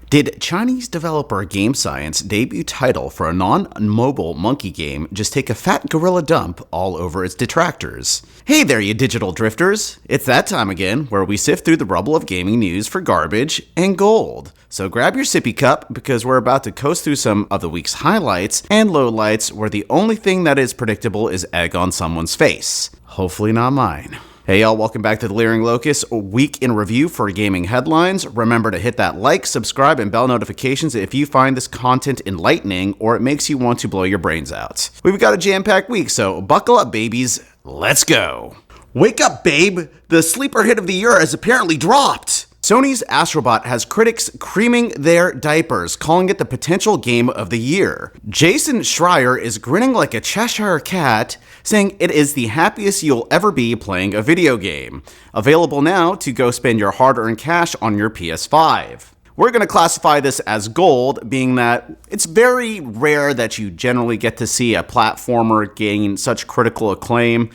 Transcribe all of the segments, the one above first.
Did Chinese developer Game Science debut title for a non-mobile monkey game just take a fat gorilla dump all over its detractors? Hey there, you digital drifters! It's that time again where we sift through the rubble of gaming news for garbage and gold. So grab your sippy cup because we're about to coast through some of the week's highlights and lowlights where the only thing that is predictable is egg on someone's face. Hopefully not mine. Hey y'all, welcome back to the Leering Locust, a week in review for gaming headlines. Remember to hit that like, subscribe, and bell notifications if you find this content enlightening or it makes you want to blow your brains out. We've got a jam-packed week, so buckle up, babies. Let's go. Wake up, babe! The sleeper hit of the year has apparently dropped! Sony's Astrobot has critics creaming their diapers, calling it the potential game of the year. Jason Schreier is grinning like a Cheshire cat, saying it is the happiest you'll ever be playing a video game. Available now to go spend your hard-earned cash on your PS5. We're going to classify this as gold, being that it's very rare that you generally get to see a platformer gain such critical acclaim.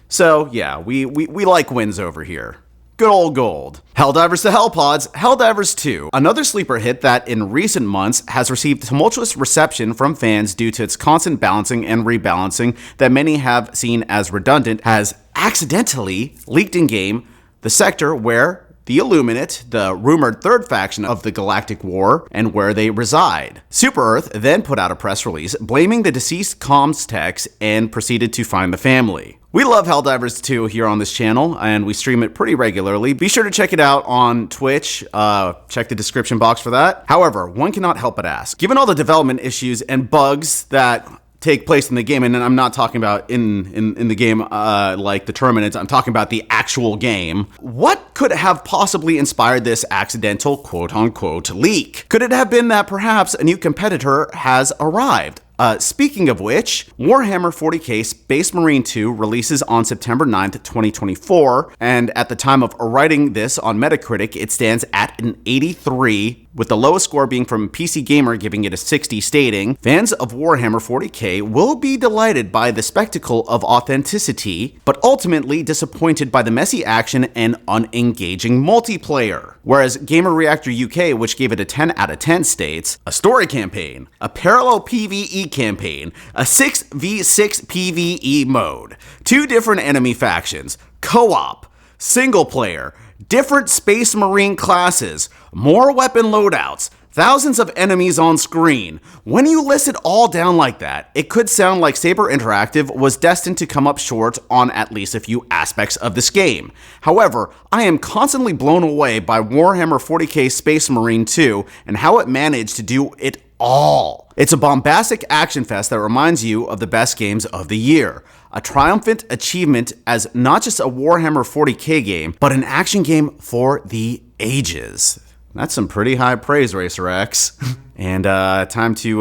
So yeah, we like wins over here. Good old gold. Helldivers to Hellpods, Helldivers 2, another sleeper hit that in recent months has received tumultuous reception from fans due to its constant balancing and rebalancing that many have seen as redundant, has accidentally leaked in-game the sector where the Illuminate, the rumored third faction of the Galactic War, and where they reside. Super Earth then put out a press release blaming the deceased comms techs and proceeded to find the family. We love Helldivers 2 here on this channel, and we stream it pretty regularly. Be sure to check it out on Twitch. Check the description box for that. However, one cannot help but ask, given all the development issues and bugs that take place in the game, and I'm not talking about in the game like the tournament, I'm talking about the actual game. What could have possibly inspired this accidental quote-unquote leak? Could it have been that perhaps a new competitor has arrived? Speaking of which, Warhammer 40k Space Marine 2 releases on September 9th, 2024, and at the time of writing this on Metacritic, it stands at an 83, with the lowest score being from PC Gamer giving it a 60, stating, "Fans of Warhammer 40k will be delighted by the spectacle of authenticity, but ultimately disappointed by the messy action and unengaging multiplayer." Whereas Gamer Reactor UK, which gave it a 10 out of 10, states, "A story campaign, a parallel PvE campaign, a 6v6 PvE mode, 2 different enemy factions, co-op, single player, different Space Marine classes, more weapon loadouts, thousands of enemies on screen." When you list it all down like that, it could sound like Saber Interactive was destined to come up short on at least a few aspects of this game. However, I am constantly blown away by Warhammer 40k Space Marine 2 and how it managed to do it all. It's a bombastic action fest that reminds you of the best games of the year. A triumphant achievement as not just a Warhammer 40k game, but an action game for the ages. That's some pretty high praise, Racer X. And time to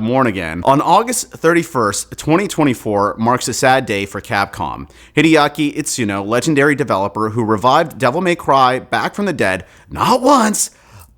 mourn again. On August 31st, 2024 marks a sad day for Capcom. Hideaki Itsuno, legendary developer who revived Devil May Cry back from the dead, not once,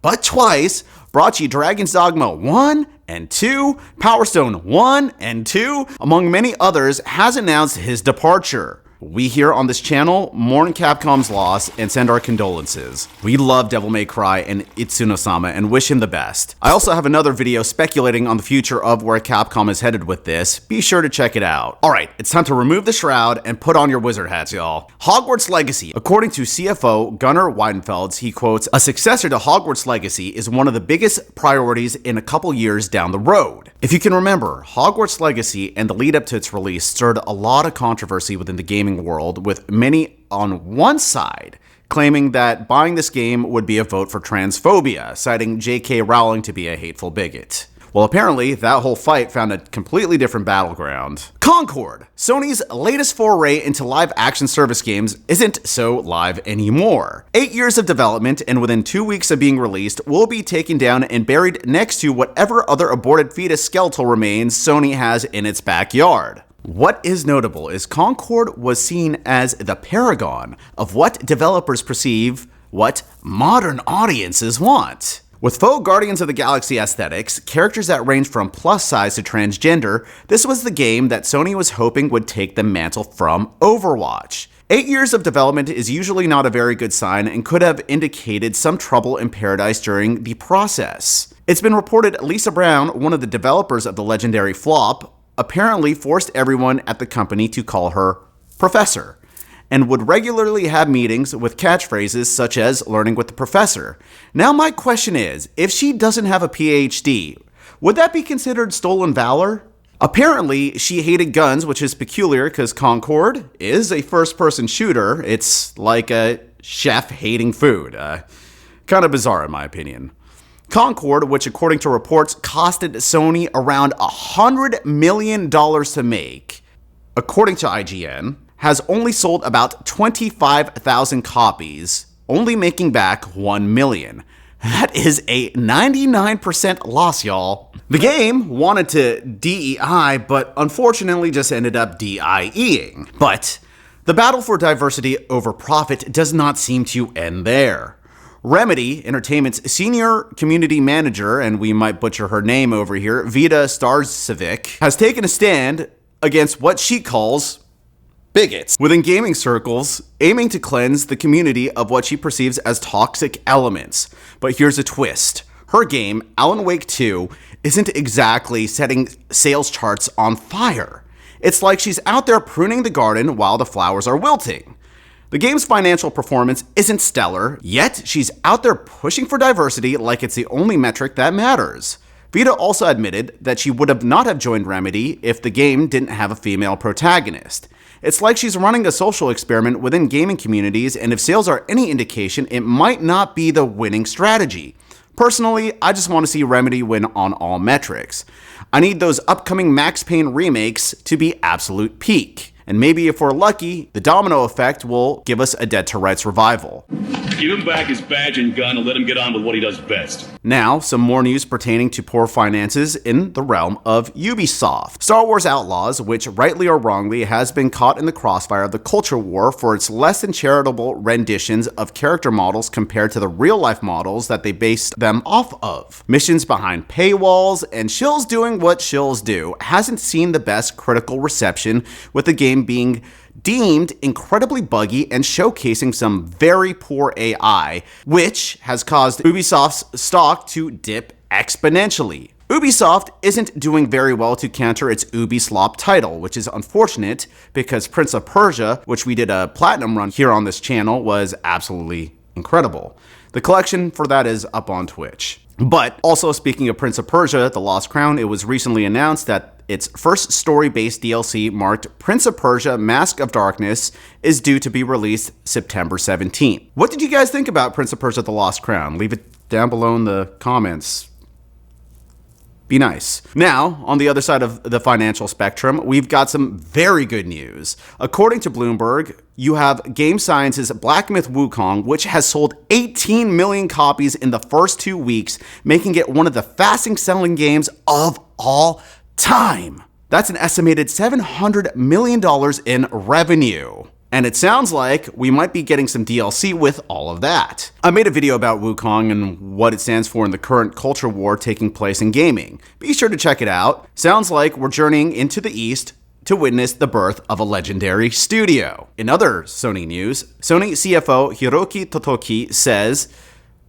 but twice, brought you Dragon's Dogma 1 and 2, Power Stone 1 and 2, among many others, has announced his departure. We here on this channel mourn Capcom's loss and send our condolences. We love Devil May Cry and Itsuno-sama and wish him the best. I also have another video speculating on the future of where Capcom is headed with this. Be sure to check it out. Alright, it's time to remove the shroud and put on your wizard hats, y'all. Hogwarts Legacy. According to CFO Gunnar Weidenfelds, he quotes, "A successor to Hogwarts Legacy is one of the biggest priorities in a couple years down the road." If you can remember, Hogwarts Legacy and the lead up to its release stirred a lot of controversy within the gaming world, with many on one side claiming that buying this game would be a vote for transphobia, citing J.K. Rowling to be a hateful bigot. Well, apparently, that whole fight found a completely different battleground. Concord, Sony's latest foray into live action service games, isn't so live anymore. 8 years of development, and within 2 weeks of being released, will be taken down and buried next to whatever other aborted fetus skeletal remains Sony has in its backyard. What is notable is Concord was seen as the paragon of what developers perceive what modern audiences want. With faux Guardians of the Galaxy aesthetics, characters that range from plus size to transgender, this was the game that Sony was hoping would take the mantle from Overwatch. 8 years of development is usually not a very good sign and could have indicated some trouble in paradise during the process. It's been reported Lisa Brown, one of the developers of the legendary flop, apparently forced everyone at the company to call her Professor, and would regularly have meetings with catchphrases such as learning with the professor. Now my question is, if she doesn't have a PhD, would that be considered stolen valor? Apparently, she hated guns, which is peculiar because Concord is a first-person shooter. It's like a chef hating food. Kind of bizarre in my opinion. Concord, which according to reports costed Sony around $100 million to make, according to IGN, has only sold about 25,000 copies, only making back $1 million. That is a 99% loss, y'all. The game wanted to DEI, but unfortunately just ended up DIEing. But the battle for diversity over profit does not seem to end there. Remedy Entertainment's senior community manager, and we might butcher her name over here, Vida Starcevic, has taken a stand against what she calls bigots within gaming circles, aiming to cleanse the community of what she perceives as toxic elements. But here's a twist. Her game, Alan Wake 2, isn't exactly setting sales charts on fire. It's like she's out there pruning the garden while the flowers are wilting. The game's financial performance isn't stellar, yet she's out there pushing for diversity like it's the only metric that matters. Vida also admitted that she would not have joined Remedy if the game didn't have a female protagonist. It's like she's running a social experiment within gaming communities, and if sales are any indication, it might not be the winning strategy. Personally, I just want to see Remedy win on all metrics. I need those upcoming Max Payne remakes to be absolute peak. And maybe if we're lucky, the domino effect will give us a Dead to Rights revival. Give him back his badge and gun and let him get on with what he does best. Now, some more news pertaining to poor finances in the realm of Ubisoft. Star Wars Outlaws, which rightly or wrongly has been caught in the crossfire of the culture war for its less than charitable renditions of character models compared to the real-life models that they based them off of. Missions behind paywalls and shills doing what shills do hasn't seen the best critical reception, with the game being deemed incredibly buggy and showcasing some very poor AI, which has caused Ubisoft's stock to dip exponentially. Ubisoft isn't doing very well to counter its Ubislop title, which is unfortunate because Prince of Persia, which we did a platinum run here on this channel, was absolutely incredible. The collection for that is up on Twitch. But also, speaking of Prince of Persia, The Lost Crown, it was recently announced that its first story-based DLC marked Prince of Persia Mask of Darkness is due to be released September 17th. What did you guys think about Prince of Persia The Lost Crown? Leave it down below in the comments. Be nice. Now, on the other side of the financial spectrum, we've got some very good news. According to Bloomberg, you have Game Science's Black Myth Wukong, which has sold 18 million copies in the first 2 weeks, making it one of the fastest-selling games of all time. That's an estimated $700 million in revenue. And it sounds like we might be getting some DLC with all of that. I made a video about Wukong and what it stands for in the current culture war taking place in gaming. Be sure to check it out. Sounds like we're journeying into the East to witness the birth of a legendary studio. In other Sony news, Sony CFO Hiroki Totoki says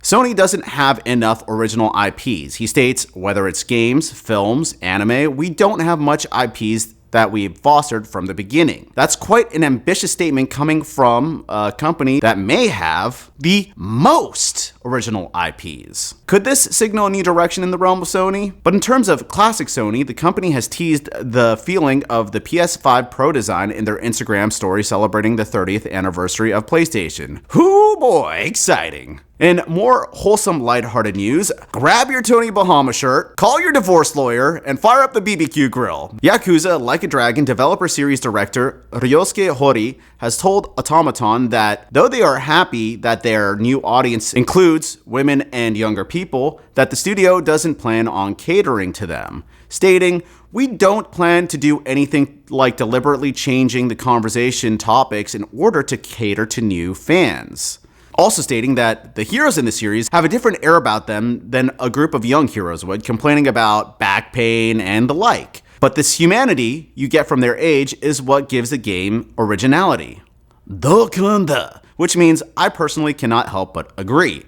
Sony doesn't have enough original IPs. He states, whether it's games, films, anime, we don't have much IPs that we've fostered from the beginning. That's quite an ambitious statement coming from a company that may have the most original IPs. Could this signal a new direction in the realm of Sony? But in terms of classic Sony, the company has teased the feeling of the PS5 Pro design in their Instagram story celebrating the 30th anniversary of PlayStation. Hoo boy, exciting. In more wholesome, lighthearted news, grab your Tony Bahama shirt, call your divorce lawyer, and fire up the BBQ grill. Yakuza Like a Dragon developer series director Ryosuke Hori has told Automaton that though they are happy that their new audience includes women and younger people, that the studio doesn't plan on catering to them, stating, "We don't plan to do anything like deliberately changing the conversation topics in order to cater to new fans." Also stating that the heroes in the series have a different air about them than a group of young heroes would, complaining about back pain and the like. But this humanity you get from their age is what gives the game originality. Dokunda, which means I personally cannot help but agree.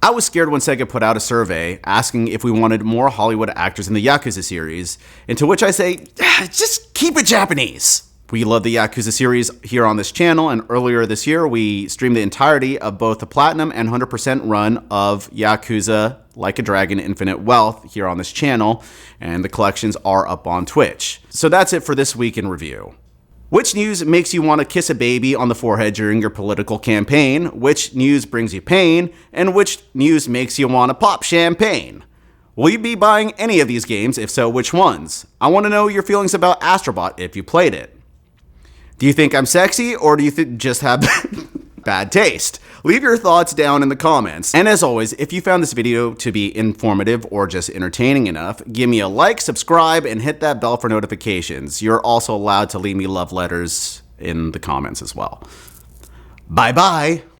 I was scared when Sega put out a survey asking if we wanted more Hollywood actors in the Yakuza series, and to which I say, just keep it Japanese. We love the Yakuza series here on this channel, and earlier this year we streamed the entirety of both the Platinum and 100% run of Yakuza Like a Dragon Infinite Wealth here on this channel, and the collections are up on Twitch. So that's it for this week in review. Which news makes you want to kiss a baby on the forehead during your political campaign? Which news brings you pain? And which news makes you want to pop champagne? Will you be buying any of these games? If so, which ones? I want to know your feelings about Astrobot if you played it. Do you think I'm sexy, or do you just have bad taste? Leave your thoughts down in the comments. And as always, if you found this video to be informative or just entertaining enough, give me a like, subscribe, and hit that bell for notifications. You're also allowed to leave me love letters in the comments as well. Bye-bye.